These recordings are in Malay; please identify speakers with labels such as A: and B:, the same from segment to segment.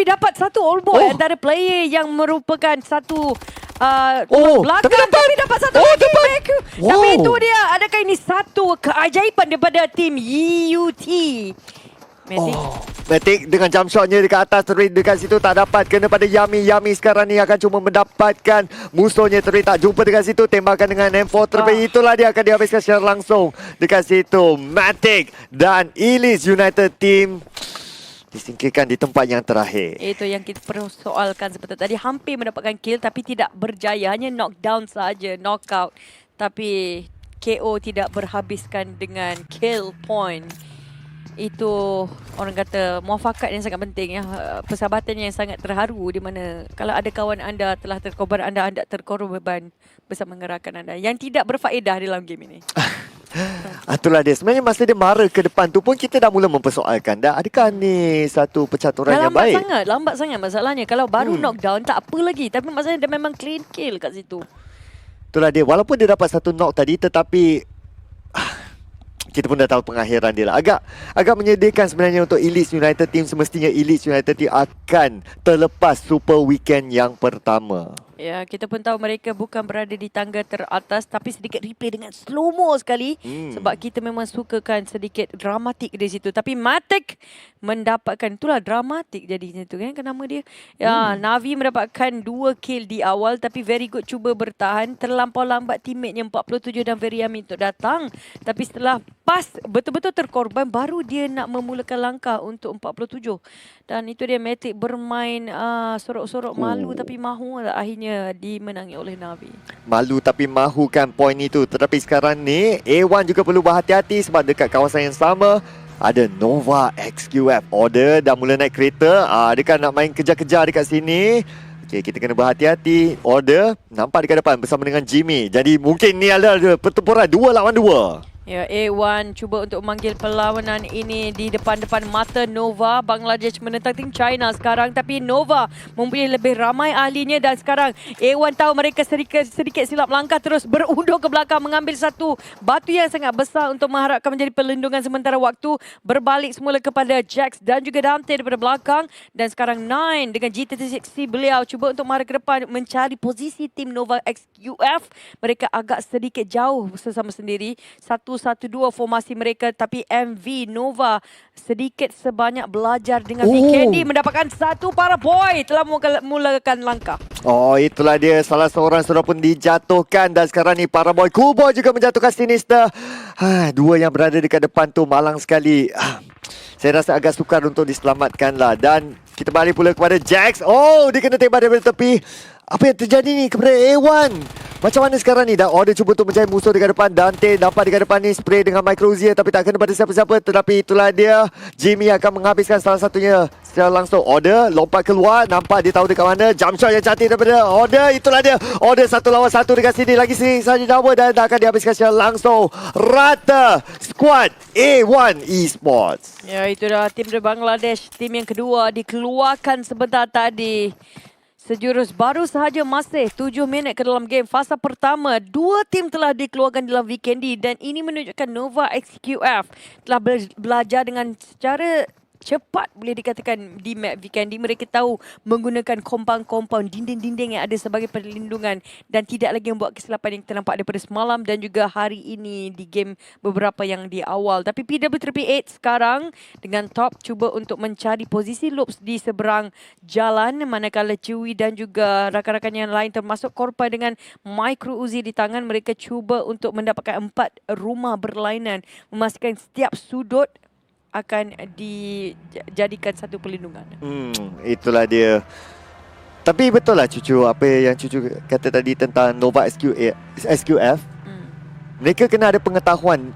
A: dapat satu all boy antara player yang merupakan satu
B: tapi
A: dapat satu back.
B: Wow.
A: Tapi itu dia, adakah ini satu keajaiban daripada tim UT?
B: Matic dengan jump shotnya dekat atas, Terin dekat situ tak dapat, kena pada Yami. Yami sekarang ni akan cuma mendapatkan musuhnya. Terin tak jumpa dekat situ, tembakan dengan M4 terbaik. Itulah dia akan dihabiskan secara langsung dekat situ. Matic dan Elise United Team disingkirkan di tempat yang terakhir.
A: Itu yang kita persoalkan seperti tadi. Hampir mendapatkan kill tapi tidak berjaya. Hanya knockdown saja, knockout. Tapi KO tidak berhabiskan dengan kill point. Itu orang kata muafakat yang sangat penting ya. Persahabatan yang sangat terharu di mana kalau ada kawan anda telah terkorban, anda terkorban bersama rakan anda yang tidak berfaedah dalam game ini.
B: Itulah dia. Sebenarnya masa dia marah ke depan tu pun kita dah mula mempersoalkan dah. Adakah ni satu percaturan yang baik?
A: Lambat sangat masalahnya. Kalau baru knockdown tak apa lagi. Tapi masalahnya dia memang clean kill kat situ.
B: Itulah dia. Walaupun dia dapat satu knock tadi tetapi kita pun dah tahu pengakhiran dia lah. Agak menyedihkan sebenarnya untuk Elise United Team. Semestinya Elise United Team akan terlepas Super Weekend yang pertama.
A: Ya, kita pun tahu mereka bukan berada di tangga teratas tapi sedikit replay dengan slow-mo sekali sebab kita memang sukakan sedikit dramatik di situ. Tapi Matic mendapatkan, itulah dramatik jadinya tu kan nama dia. Ya, Navi mendapatkan 2 kill di awal tapi very good cuba bertahan. Terlampau lambat teammate-nya 47 dan Very Yummy untuk datang. Tapi setelah pas betul-betul terkorban baru dia nak memulakan langkah untuk 47. Dan itu dia Matic bermain sorok-sorok malu tapi mahu akhirnya dimenangi oleh Navi.
B: Malu tapi mahukan poin itu. Tetapi sekarang ni A1 juga perlu berhati-hati sebab dekat kawasan yang sama ada Nova XQF. Order dah mula naik kereta. Dia kan nak main kejar-kejar dekat sini. Okay, kita kena berhati-hati. Order nampak dekat depan bersama dengan Jimmy. Jadi mungkin ni adalah pertempuran 2 lawan 2.
A: Ya, A1 cuba untuk memanggil perlawanan ini di depan-depan mata Nova. Bangladesh menentang tim China sekarang. Tapi Nova mempunyai lebih ramai ahlinya dan sekarang A1 tahu mereka sedikit silap langkah terus berundur ke belakang mengambil satu batu yang sangat besar untuk mengharapkan menjadi perlindungan sementara waktu. Berbalik semula kepada Jax dan juga Dante daripada belakang. Dan sekarang Nine dengan G36C beliau cuba untuk mengarah ke depan mencari posisi tim Nova XQF. Mereka agak sedikit jauh sesama sendiri. 1-1-2 formasi mereka tapi MV Nova sedikit sebanyak belajar dengan VKD mendapatkan satu para boy telah mulakan langkah.
B: Itulah dia, salah seorang sudah pun dijatuhkan dan sekarang ni para boy Kubo juga menjatuhkan Sinister. Dua yang berada dekat depan tu malang sekali. Saya rasa agak sukar untuk diselamatkan lah. Dan kita balik pula kepada Jax. Dia kena tembak daripada tepi. Apa yang terjadi ni kepada A1? Macam mana sekarang ni? Dah order cuba untuk mencari musuh dekat depan. Dante nampak dekat depan ni spray dengan micro Uzi tapi tak kena pada siapa-siapa. Tetapi itulah dia, Jimmy akan menghabiskan salah satunya secara langsung. Order lompat keluar, nampak dia tahu dekat mana. Jump shot yang cantik daripada Order. Itulah dia, Order 1 lawan 1 dekat sini. Lagi saja jawab dan akan dihabiskan secara langsung. Rata squad A1 Esports.
A: Ya, itu dah tim dari Bangladesh. Tim yang kedua dikeluarkan sebentar tadi. Sejurus baru sahaja masih 7 minit ke dalam game. Fasa pertama, 2 tim telah dikeluarkan dalam Vikendi dan ini menunjukkan Nova XQF telah belajar dengan secara cepat boleh dikatakan di map Vikendi. Mereka tahu menggunakan kompaun-kompaun dinding-dinding yang ada sebagai perlindungan dan tidak lagi membuat kesilapan yang ternampak daripada semalam dan juga hari ini di game beberapa yang di awal. Tapi PW38 sekarang dengan top cuba untuk mencari posisi loops di seberang jalan manakala Chewy dan juga rakan-rakan yang lain termasuk Korpa dengan micro Uzi di tangan. Mereka cuba untuk mendapatkan 4 rumah berlainan memastikan setiap sudut akan dijadikan satu perlindungan.
B: Itulah dia. Tapi betul lah Cucu, apa yang Cucu kata tadi tentang Nova SQF. Mereka kena ada pengetahuan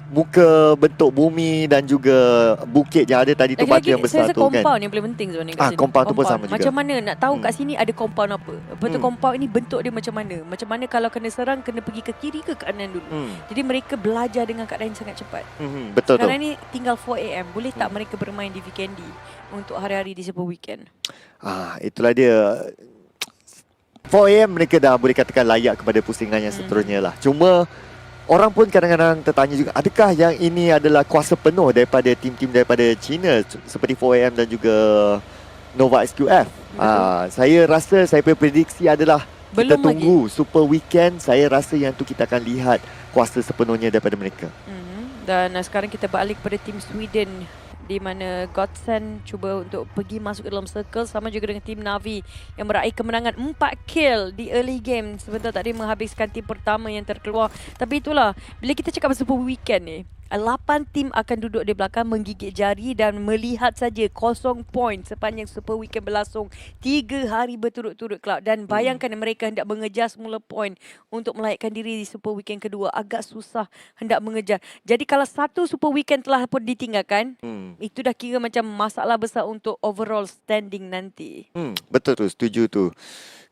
B: muka bentuk bumi dan juga bukit yang ada tadi tu, batu yang besar tu kan.
A: Compound yang paling penting sebenarnya kat sini.
B: Compound tu pun sama juga.
A: Macam mana nak tahu kat sini ada compound apa. Betul compound ini bentuk dia macam mana. Macam mana kalau kena serang kena pergi ke kiri ke kanan dulu. Jadi mereka belajar dengan keadaan yang sangat cepat.
B: Betul.
A: Sekarang ni tinggal 4 AM. Boleh tak mereka bermain di Vikendi untuk hari-hari di Super Weekend?
B: Itulah dia. 4 AM mereka dah boleh katakan layak kepada pusingan yang seterusnya lah. Cuma orang pun kadang-kadang tertanya juga, adakah yang ini adalah kuasa penuh daripada tim-tim daripada China seperti 4AM dan juga Nova SQF. Saya rasa saya punya prediksi adalah kita
A: Belum
B: tunggu Super Weekend. Saya rasa yang tu kita akan lihat kuasa sepenuhnya daripada mereka.
A: Dan sekarang kita balik pada tim Sweden, di mana Godsend cuba untuk pergi masuk ke dalam circle, sama juga dengan tim Navi yang meraih kemenangan 4 kill di early game sebentar tadi menghabiskan tim pertama yang terkeluar. Tapi itulah, bila kita cakap pasal Super Weekend ni, 8 tim akan duduk di belakang menggigit jari dan melihat saja 0 point sepanjang Super Weekend berlangsung 3 hari berturut-turut, Cloud. Dan bayangkan mereka hendak mengejar semula point untuk melayakkan diri di Super Weekend kedua. Agak susah hendak mengejar. Jadi kalau satu Super Weekend telah pun ditinggalkan, itu dah kira macam masalah besar untuk overall standing nanti.
B: Betul tu, setuju tu.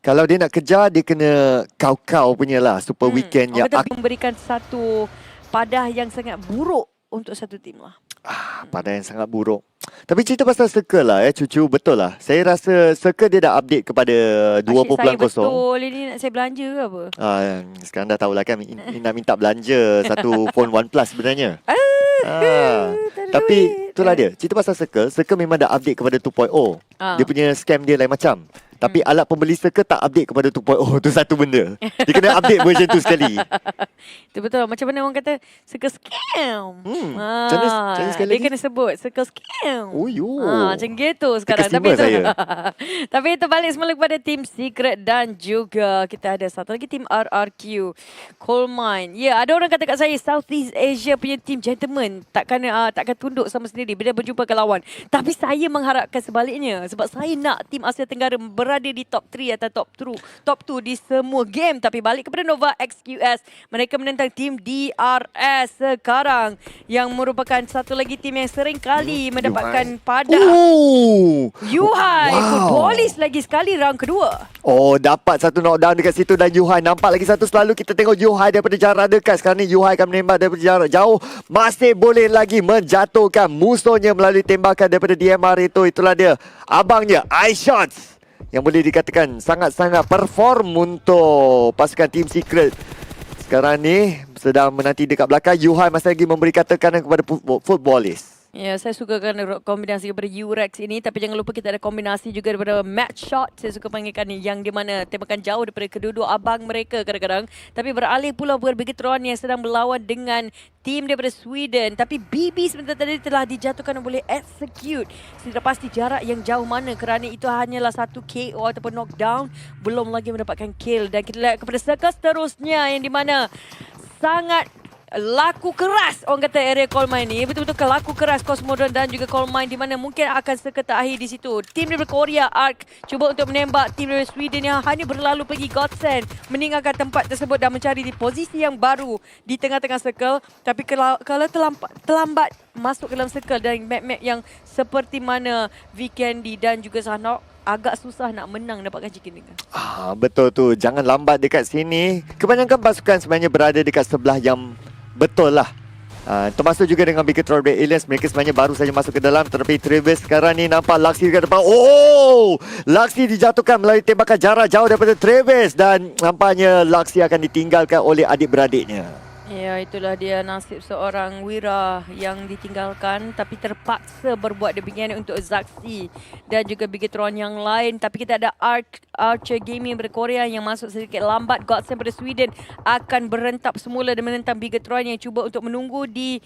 B: Kalau dia nak kejar, dia kena kau-kau punya lah Super Weekend yang
A: memberikan satu padah yang sangat buruk untuk satu tim lah.
B: Padah yang sangat buruk. Tapi cerita pasal Circle lah cucu, betul lah. Saya rasa Circle dia dah update kepada 2.0.
A: Saya betul ini nak saya belanja ke apa?
B: Sekarang dah tahulah kan nak minta belanja satu phone OnePlus sebenarnya. Tapi itulah dia. Cerita pasal Circle, Circle memang dah update kepada 2.0. Dia punya scam dia lain macam. Tapi alat pembeli Circle tak update kepada 2.0. Tu satu benda. Dia kena update version tu sekali.
A: Itu betul. Macam mana orang kata Circle scam.
B: Macam sekali
A: dia
B: lagi?
A: kena sebut Circle scam.
B: Oh yo.
A: Macam gitu sekarang. Tapi itu, tapi itu balik semula kepada Team Secret dan juga kita ada satu lagi Team RRQ, Coal Mine. Ya, ada orang kata kat saya Southeast Asia punya team gentleman takkan tunduk sama sendiri bila berjumpa ke lawan. Tapi saya mengharapkan sebaliknya, sebab saya nak Team Asia Tenggara berada di top 3 atau top 2 di semua game. Tapi balik kepada Nova XQS, mereka menentang Team DRS sekarang, yang merupakan satu lagi tim yang sering kali mendapatkan padah. Yuhai footballis lagi sekali round kedua.
B: Dapat satu knockdown dekat situ dan Yuhai nampak lagi satu. Selalu kita tengok Yuhai daripada jarak dekat. Sekarang ni Yuhai akan menembak daripada jarak jauh. Masih boleh lagi menjatuhkan musuhnya melalui tembakan daripada DMR itu. Itulah dia abangnya iShots, yang boleh dikatakan sangat-sangat perform untuk pasukan Team Secret. Sekarang ni sedang menanti dekat belakang. Yuhai masih lagi memberikan tekanan kepada footballis.
A: Ya, saya sukakan kombinasi daripada Urex ini. Tapi jangan lupa kita ada kombinasi juga daripada Match Shot. Saya suka panggilkan ni, yang di mana tembakan jauh daripada kedua-dua abang mereka kadang-kadang. Tapi beralih pula buat Bigetron yang sedang berlawan dengan tim daripada Sweden. Tapi BB sebentar tadi telah dijatuhkan oleh Execute. Sudah pasti jarak yang jauh mana, kerana itu hanyalah satu KO ataupun knockdown. Belum lagi mendapatkan kill. Dan kita lihat kepada circle seterusnya, yang di mana sangat laku keras orang kata area Coal Mine ni. Betul-betul laku keras Cosmodrome dan juga Coal Mine, di mana mungkin akan seketap akhir di situ. Tim daripada Korea ARC cuba untuk menembak tim daripada Sweden yang hanya berlalu pergi Godsend, meninggalkan tempat tersebut dan mencari di posisi yang baru di tengah-tengah circle. Tapi kalau terlambat masuk ke dalam circle dan map-map yang seperti mana Vikendi dan juga Sanok, agak susah nak menang dapatkan chicken dinner.
B: Betul tu. Jangan lambat dekat sini. Kebanyakan pasukan sebenarnya berada dekat sebelah yang betul lah. Termasuk juga dengan Bigetron Red Aliens. Mereka sebenarnya baru saja masuk ke dalam. Tetapi Travis sekarang ni nampak Laxi dekat depan. Laxi dijatuhkan melalui tembakan jarak jauh daripada Travis. Dan nampaknya Laxi akan ditinggalkan oleh adik-beradiknya.
A: Ya, itulah dia nasib seorang Wira yang ditinggalkan, tapi terpaksa berbuat demikian untuk Zaxi dan juga Bigetron yang lain. Tapi kita ada Archer Gaming dari Korea yang masuk sedikit lambat. Godsend dari Sweden akan berentap semula dan menentang Bigetron yang cuba untuk menunggu di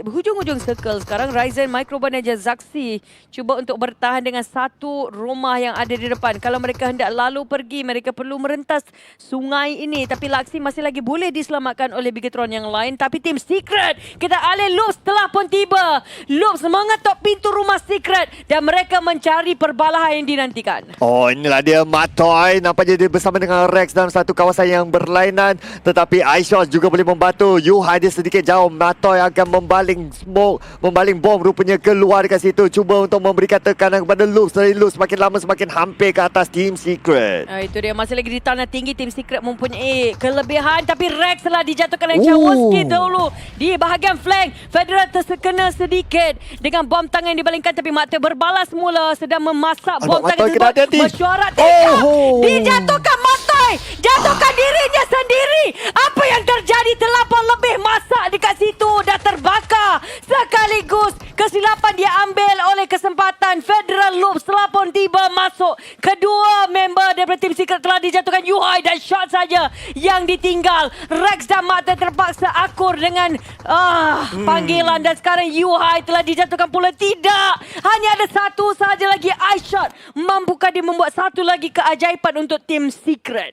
A: hujung-hujung circle. Sekarang Ryzen, Microban dan Zaxi cuba untuk bertahan dengan satu rumah yang ada di depan. Kalau mereka hendak lalu pergi, mereka perlu merentas sungai ini. Tapi Laxi masih lagi boleh diselamatkan oleh Bigetron yang lain. Tapi Team Secret, kita alih Loops telah pun tiba. Loops mengetuk pintu rumah Secret dan mereka mencari perbalahan yang dinantikan.
B: Inilah dia Matoy. Nampaknya dia bersama dengan Rex dalam satu kawasan yang berlainan. Tetapi iShots juga boleh membantu. Yuhai dia sedikit jauh. Matoy akan membaling smoke, membaling bom rupanya keluar dekat situ. Cuba untuk memberikan tekanan kepada Loops. Dari Loops semakin lama semakin hampir ke atas Team Secret.
A: Itu dia, masih lagi di tanah tinggi. Team Secret mempunyai kelebihan. Tapi Rex telah dijatuhkan oleh sekarang Woski dahulu di bahagian flank. Federal terkena sedikit dengan bom tangan yang dibalingkan, tapi Mateo berbalas mula, sedang memasak bom tangan tersebut. Mesyuarat dijatuhkan Mateo, jatuhkan dirinya sendiri. Apa yang terjadi? Terlampau lebih masak dekat situ, dah terbakar. Sekaligus kesilapan dia ambil oleh kesempatan Federal Loop setelah pun tiba masuk. Kedua member daripada tim Secret telah dijatuhkan. Yuhai dan shot saja yang ditinggal. Rex dan Mata terpaksa akur dengan panggilan, dan sekarang Yuhai telah dijatuhkan pula. Tidak, hanya ada satu sahaja lagi iShot. Mampukah dia membuat satu lagi keajaiban untuk tim Secret?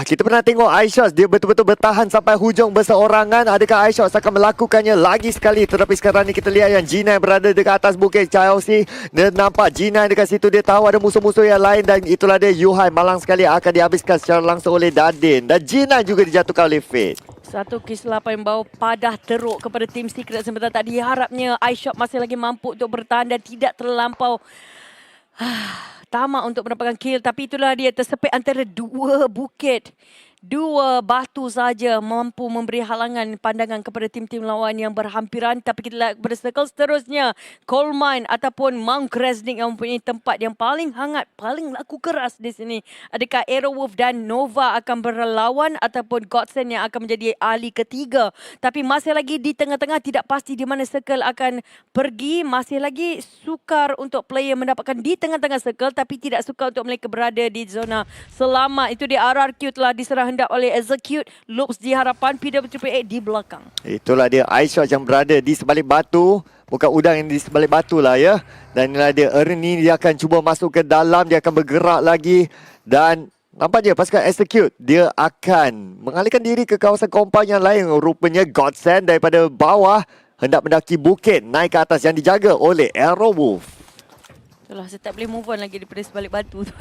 B: Kita pernah tengok iShots, dia betul-betul bertahan sampai hujung berseorangan. Adakah iShots akan melakukannya lagi sekali? Tetapi sekarang ni kita lihat yang G9 berada dekat atas bukit Chelsea. Dia nampak G9 dekat situ, dia tahu ada musuh-musuh yang lain, dan itulah dia Yuhai malang sekali akan dihabiskan secara langsung oleh Dadin, dan G9 juga dijatuhkan oleh Fate.
A: Satu kesilapan yang bawa padah teruk kepada tim Secret sebentar tadi. Harapnya iShot masih lagi mampu untuk bertahan dan tidak terlampau tamak untuk mendapatkan kill. Tapi itulah dia, tersepit antara dua bukit. Dua batu saja mampu memberi halangan pandangan kepada tim-tim lawan yang berhampiran. Tapi kita lihat pada circle seterusnya, Coal Mine ataupun Mount Kresnik yang mempunyai tempat yang paling hangat, paling laku keras di sini. Adakah Aerowolf dan Nova akan berlawan ataupun Godsend yang akan menjadi ahli ketiga? Tapi masih lagi di tengah-tengah, tidak pasti di mana circle akan pergi. Masih lagi sukar untuk player mendapatkan di tengah-tengah circle, tapi tidak sukar untuk mereka berada di zona selamat. Itu di RRQ telah diserang hendak oleh Execute. Loops di harapan, PWAAA di belakang.
B: Itulah dia iShot yang berada di sebalik batu. Bukan udang yang di sebalik batu lah ya. Dan inilah dia Ernie, dia akan cuba masuk ke dalam. Dia akan bergerak lagi. Dan nampaknya pasukan Execute, dia akan mengalihkan diri ke kawasan kompound yang lain. Rupanya Godsend daripada bawah hendak mendaki bukit naik ke atas yang dijaga oleh Aerowolf.
A: Itulah, saya tak boleh move on lagi daripada sebalik batu tu.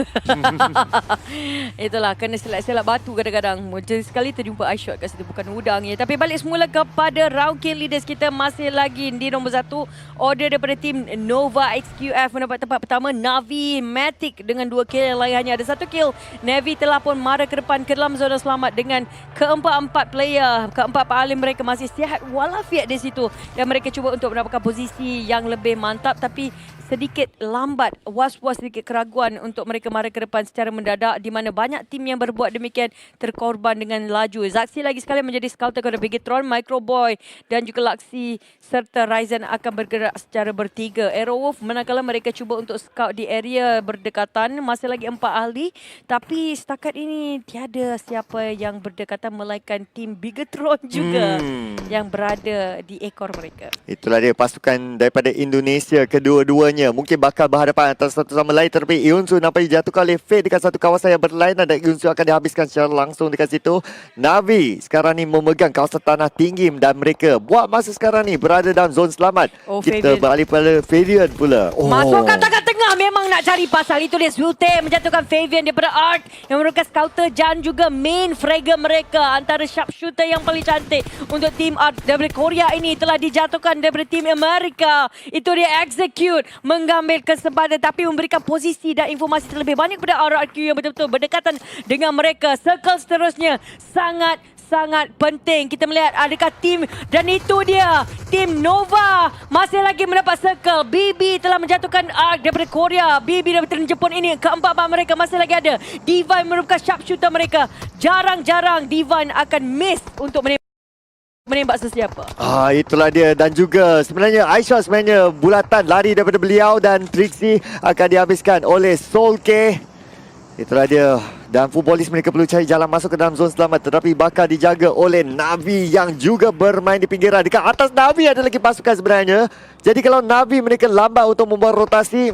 A: Itulah, kena selak-selak batu kadang-kadang. Jadi sekali terjumpa iShot kat situ, bukan udang ya. Tapi balik semula kepada round kill leaders kita. Masih lagi di nombor 1. Order daripada tim Nova XQF mendapat tempat pertama. Navi Matic dengan 2 kill, yang lain hanya ada 1 kill. Navy telah pun marah ke depan ke dalam zona selamat dengan keempat-empat player. Keempat alim mereka masih sihat walafiat di situ. Dan mereka cuba untuk mendapatkan posisi yang lebih mantap. Tapi sedikit lambat, was-was sedikit keraguan untuk mereka marah ke depan secara mendadak, di mana banyak tim yang berbuat demikian terkorban dengan laju. Zaxi lagi sekali menjadi scouter kepada Bigetron, Microboy dan juga Laxi serta Ryzen akan bergerak secara bertiga. Aerowolf manakala mereka cuba untuk scout di area berdekatan, masih lagi 4 ahli, tapi setakat ini tiada siapa yang berdekatan melainkan tim Bigetron juga yang berada di ekor mereka.
B: Itulah dia pasukan daripada Indonesia kedua-duanya. Mungkin bakal berhadapan antara satu sama lain, tetapi Eunsu nampak dijatuhkan oleh Fate dekat satu kawasan yang berlainan, dan Eunsu akan dihabiskan secara langsung dekat situ. Navi sekarang ni memegang kawasan tanah tinggi, dan mereka buat masa sekarang ni berada dalam zon selamat. Kita beralih pada Fabian pula.
A: Masukkan tangan tengah, memang nak cari pasal. Itu dia Zute menjatuhkan Fabian daripada Ark yang merupakan scouter dan juga main fragger mereka. Antara sharpshooter yang paling cantik untuk tim Ark daripada Korea ini telah dijatuhkan daripada tim Amerika. Itu dia Execute mengambil kesempatan tapi memberikan posisi dan informasi terlebih banyak kepada RRQ yang betul-betul berdekatan dengan mereka. Circle seterusnya sangat penting. Kita melihat adakah tim, dan itu dia tim Nova masih lagi mendapat circle. BB telah menjatuhkan Ark daripada Korea. BB daripada Jepun ini keempat-empat mereka masih lagi ada. Divine merupakan sharpshooter mereka. Jarang-jarang Divine akan miss untuk menembak sesiapa.
B: Itulah dia, dan juga sebenarnya iShot sebenarnya bulatan lari daripada beliau, dan Trixie akan dihabiskan oleh Soul K. Itulah dia, dan futbolis mereka perlu cari jalan masuk ke dalam zon selamat, tetapi bakal dijaga oleh Navi yang juga bermain di pinggiran. Dekat atas Navi ada lagi pasukan sebenarnya. Jadi kalau Navi mereka lambat untuk membuat rotasi,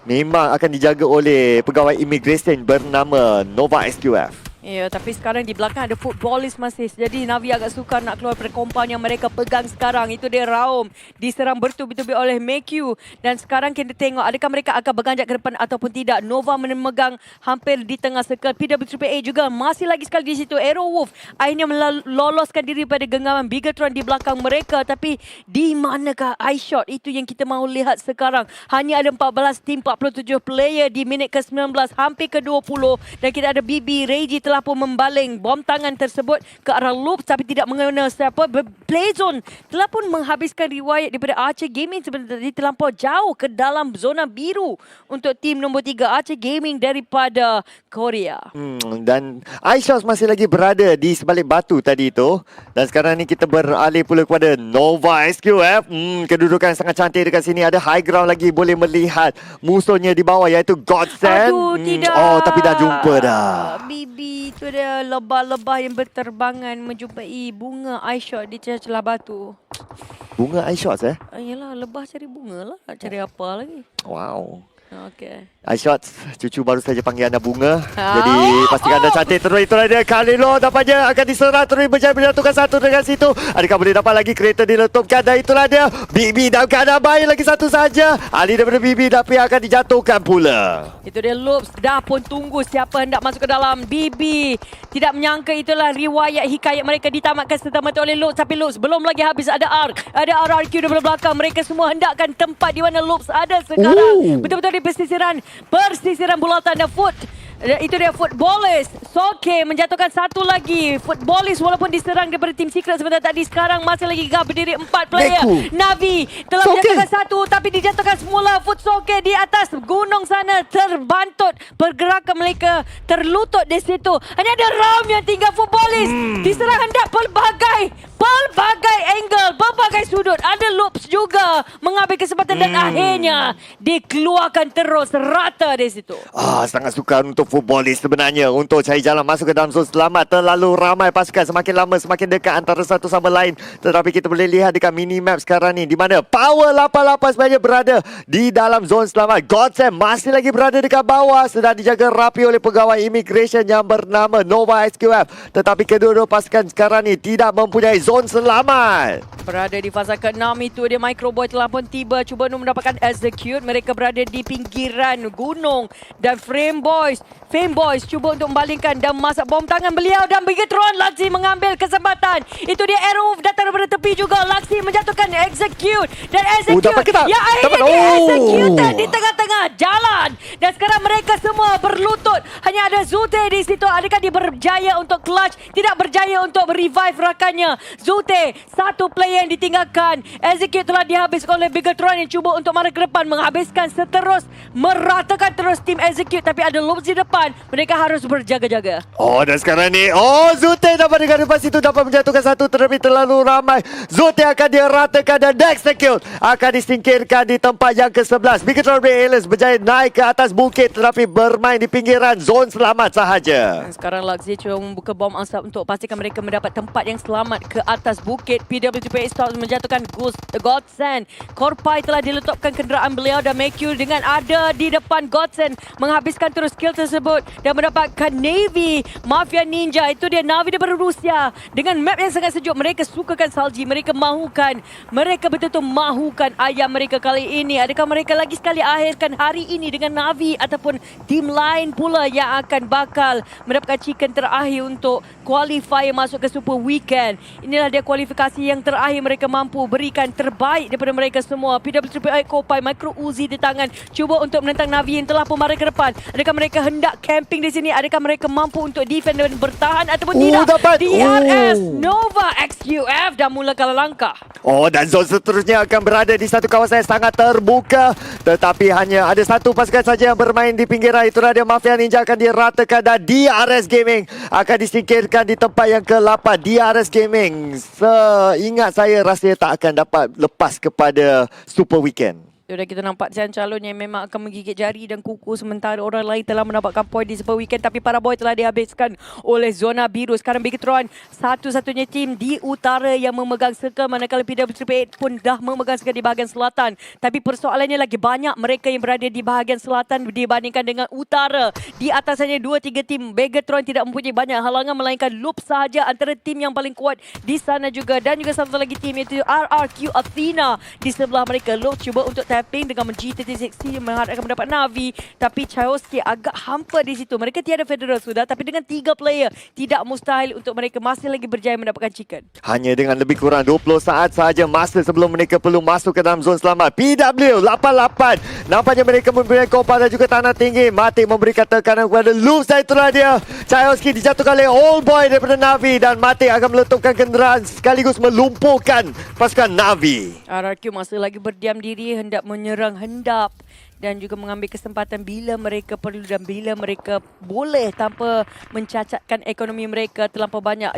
B: memang akan dijaga oleh pegawai immigration bernama Nova SQF.
A: Ya, tapi sekarang di belakang ada footballist masih. Jadi Navi agak sukar nak keluar dari compound yang mereka pegang sekarang. Itu dia Raum. Diserang bertubi-tubi oleh Mekyu. Dan sekarang kita tengok adakah mereka akan berganjak ke depan ataupun tidak. Nova memegang hampir di tengah circle. PWAAA juga masih lagi sekali di situ. Aerowolf akhirnya meloloskan diri pada genggaman Bigetron di belakang mereka. Tapi di manakah iShot? Itu yang kita mahu lihat sekarang. Hanya ada 14 tim 47 player di minit ke-19. Hampir ke-20. Dan kita ada BB, Reggie telah pun membaling bom tangan tersebut ke arah Loops tapi tidak mengena siapa. Play Zone telah pun menghabiskan riwayat daripada Archer Gaming sebenarnya terlampau jauh ke dalam zona biru untuk tim nombor 3 Archer Gaming daripada Korea.
B: Dan iShots masih lagi berada di sebalik batu tadi itu. Dan sekarang ni kita beralih pula kepada Nova SQF. Kedudukan sangat cantik dekat sini. Ada high ground lagi, boleh melihat musuhnya di bawah iaitu Godsend.
A: Aduh, tidak.
B: Oh, tapi dah jumpa dah.
A: Bibi tu dia lebah-lebah yang berterbangan menjumpai bunga iShot di celah batu.
B: Bunga iShots
A: Yelah, lebah cari bunga lah. Cari apa lagi?
B: Wow.
A: Okay.
B: iShots, cucu baru saja panggil anda bunga. Jadi pastikan anda cantik terus. Itulah dia Khalilo dapatnya akan diserang terus berjaya menjatuhkan satu dengan situ. Adakah boleh dapat lagi kereta diletupkan? Dan itulah dia Bibi dalam keadaan baik lagi satu saja. Ali daripada Bibi tapi akan dijatuhkan pula.
A: Itu dia Loops dah pun tunggu siapa hendak masuk ke dalam. Bibi tidak menyangka itulah riwayat hikayat mereka ditamatkan serta-merta oleh Loops. Tapi Loops belum lagi habis. Ada ARC, ada RRQ di belakang. Mereka semua hendakkan tempat di mana Loops ada sekarang. Betul-betul di persisiran bulatan dan foot. Itu dia Footballis. Soke menjatuhkan satu lagi. Footballis walaupun diserang daripada Team Secret sebentar tadi, sekarang masih lagi gah berdiri 4 player. Navi telah menjatuhkan satu tapi dijatuhkan semula. Foot Soke di atas gunung sana terbantut. Pergerakan mereka terlutut di situ. Hanya ada Ram yang tinggal. Footballis diserang hendak pelbagai angle, pelbagai sudut. Ada Loops juga mengambil kesempatan dan akhirnya dikeluarkan terus rata di situ.
B: Sangat sukar untuk Footballis sebenarnya untuk cari jalan masuk ke dalam zon selamat. Terlalu ramai pasukan, semakin lama semakin dekat antara satu sama lain. Tetapi kita boleh lihat dekat minimap sekarang ni di mana Power 88 sebenarnya berada di dalam zon selamat. Godsend masih lagi berada dekat bawah, sedang dijaga rapi oleh pegawai immigration yang bernama Nova SQF. Tetapi kedua-dua pasukan sekarang ni tidak mempunyai zon selamat.
A: Berada di fasa ke-6 itu dia Microboy telah pun tiba cuba untuk mendapatkan execute. Mereka berada di pinggiran gunung dan Fame Boys cuba untuk membalingkan dan masak bom tangan beliau dan Bigetron. Laksi mengambil kesempatan. Itu dia Arrow datang daripada tepi juga. Laksi menjatuhkan execute dan execute. Ya akhirnya dia execute di tengah-tengah jalan. Dan sekarang mereka semua berlutut. Hanya ada Zute di situ. Adakah dia berjaya untuk clutch? Tidak berjaya untuk revive rakannya. Zute satu player yang ditinggalkan. Execute telah dihabiskan oleh Bigetron yang cuba untuk marah ke depan, menghabiskan seterus, meratakan terus tim Execute. Tapi ada Loops di depan. Mereka harus berjaga-jaga.
B: Dan sekarang ni Zute dapat dekat depan situ, dapat menjatuhkan satu tetapi terlalu ramai. Zute akan diratakan dan Execute akan disingkirkan di tempat yang ke-11. Bigetron Alias berjaya naik ke atas bukit tetapi bermain di pinggiran zon selamat sahaja.
A: Sekarang Luxy cuba membuka bom asap untuk pastikan mereka mendapat tempat yang selamat ke atas bukit. PWTP Stars menjatuhkan Godsend. Korpai telah diletupkan kenderaan beliau dan Mekyu dengan ada di depan Godsend menghabiskan terus skill tersebut dan mendapatkan Navy Mafia Ninja. Itu dia Navi daripada Rusia dengan map yang sangat sejuk. Mereka sukakan salji, mereka betul-betul mahukan ayam mereka kali ini. Adakah mereka lagi sekali akhirkan hari ini dengan Navi ataupun tim lain pula yang akan bakal mendapatkan chicken terakhir untuk qualify masuk ke Super Weekend. Inilah dia kualifikasi yang terakhir mereka mampu berikan terbaik daripada mereka semua. PWTP Kopai Micro Uzi di tangan cuba untuk menentang Navi yang telah pun marah ke depan. Adakah mereka hendak camping di sini? Adakah mereka mampu untuk defend dan bertahan ataupun tidak? DRS Nova XQF dah mulakan langkah.
B: Dan zon seterusnya akan berada di satu kawasan yang sangat terbuka. Tetapi hanya ada satu pasukan saja yang bermain di pinggiran. Itulah dia Mafia Ninja akan diratakan dan DRS Gaming akan disingkirkan di tempat yang ke-8. DRS Gaming seingat saya rasanya tak akan dapat lepas kepada Super Weekend.
A: Sudah kita nampak calon yang memang akan menggigit jari dan kuku sementara orang lain telah mendapatkan poin di Super Weekend. Tapi para boy telah dihabiskan oleh zona biru. Sekarang Bigetron satu-satunya tim di utara yang memegang circle, manakala PWTP pun dah memegang circle di bahagian selatan. Tapi persoalannya lagi banyak mereka yang berada di bahagian selatan dibandingkan dengan utara. Di atas hanya 2-3 tim. Bigetron tidak mempunyai banyak halangan melainkan Loop sahaja antara tim yang paling kuat di sana juga. Dan juga satu lagi tim itu RRQ Athena di sebelah mereka. Loop cuba untuk trapping dengan G36 mengharapkan mendapat Navi, tapi Chaoski agak hampa di situ. Mereka tiada Federal sudah, tapi dengan 3 player tidak mustahil untuk mereka masih lagi berjaya mendapatkan chicken.
B: Hanya dengan lebih kurang 20 saat sahaja masa sebelum mereka perlu masuk ke dalam zon selamat. PW 88. Nampaknya mereka memberikan kopas dan juga tanah tinggi. Matic memberikan tekanan kepada Loops. Dan itulah dia. Chaoski dijatuhkan oleh All Boy daripada Navi. Dan Matic akan meletupkan kenderaan sekaligus melumpuhkan pasukan Navi.
A: RRQ masih lagi berdiam diri, hendak menyerang hendap dan juga mengambil kesempatan bila mereka perlu dan bila mereka boleh tanpa mencacatkan ekonomi mereka. Terlampau banyak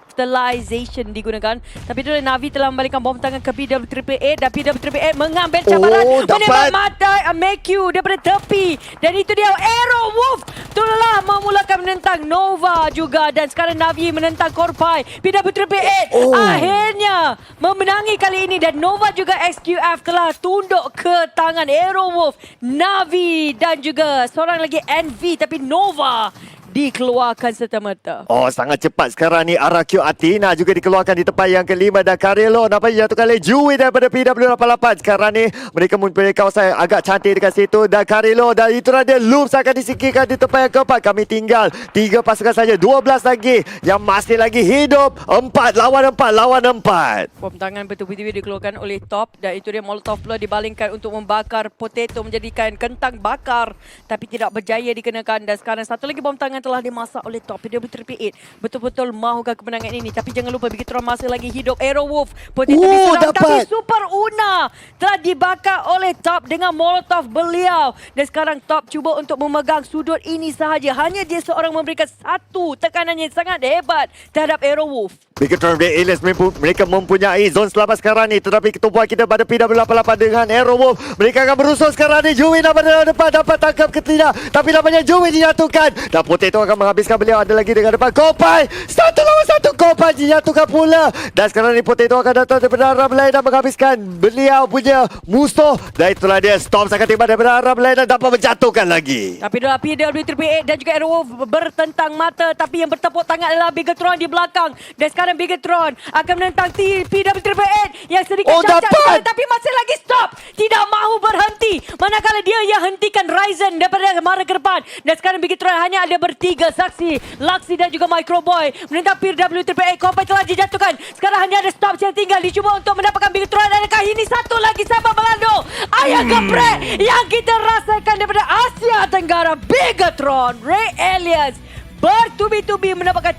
A: utilization digunakan. Tapi tu Navi telah membalikkan bom tangan ke PW888 dan PW888 mengambil cabaran menembak mata Meku daripada tepi. Dan itu dia Arrow Wolf telah memulakan menentang Nova juga, dan sekarang Navi menentang Korpai. PW888 akhirnya memenangi kali ini, dan Nova juga XQF telah tunduk ke tangan Arrow Wolf, Navi dan juga seorang lagi NV, tapi Nova dikeluarkan serta-merta.
B: Oh, sangat cepat sekarang ni. RRQ Athena juga dikeluarkan di tempat yang kelima, dan Carelo nampaknya jatuhkan oleh Jui daripada PW88. Sekarang ni mereka mempunyai kawasan agak cantik dekat situ, dan Carelo, dan itulah dia Loops akan disingkirkan di tempat yang keempat. Kami tinggal 3 pasukan saja, 12 lagi yang masih lagi hidup. 4 lawan 4.
A: Bom tangan betul-betul dikeluarkan oleh Top, dan itu dia Molotov pula dibalingkan untuk membakar potato, menjadikan kentang bakar, tapi tidak berjaya dikenakan. Dan sekarang satu lagi bom tangan telah dimasak oleh Top. PW888 betul-betul mahukan kemenangan ini, tapi jangan lupa Bigetron masih lagi hidup. Arrow Wolf potato diserang, tapi Super Una telah dibakar oleh Top dengan Molotov beliau, dan sekarang Top cuba untuk memegang sudut ini sahaja. Hanya dia seorang memberikan satu tekanan yang sangat hebat terhadap Arrow Wolf.
B: Bigetron Red Aliens mereka mempunyai zon selamat sekarang ni, tetapi ketumpuan kita pada PW88 dengan Arrow Wolf. Mereka akan berusaha sekarang ni. Jui dapat depan, dapat tangkap ke tidak, tapi nampaknya Jui dijatuhkan, dan Potato akan menghabiskan beliau. Ada lagi dengan depan Kopai, 1 lawan 1. Kopai dijatuhkan pula, dan sekarang ni Potato akan datang daripada arah lain dan menghabiskan beliau punya musuh. Dan itulah dia, Storm akan tiba daripada arah lain dan dapat menjatuhkan lagi.
A: Tapi itulah PW888 dan juga Arrow Wolf bertentang mata, tapi yang bertepuk tangan adalah Bigetron di belakang. Dan sekarang Bigetron akan menentang PW888 yang sedikit cacat, tapi masih lagi stop, tidak mahu berhenti, manakala dia yang hentikan Ryzen daripada marah ke depan. Dan sekarang Bigetron hanya ada bertiga saksi, Laxi dan juga Microboy menentang PW888. Kopai telah dijatuhkan, sekarang hanya ada stop yang tinggal dicuba untuk mendapatkan Bigetron. Adakah ini satu lagi sahabat Melando? Ayah geprek yang kita rasakan daripada Asia Tenggara. Bigetron Red Aliens bertubi-tubi mendapatkan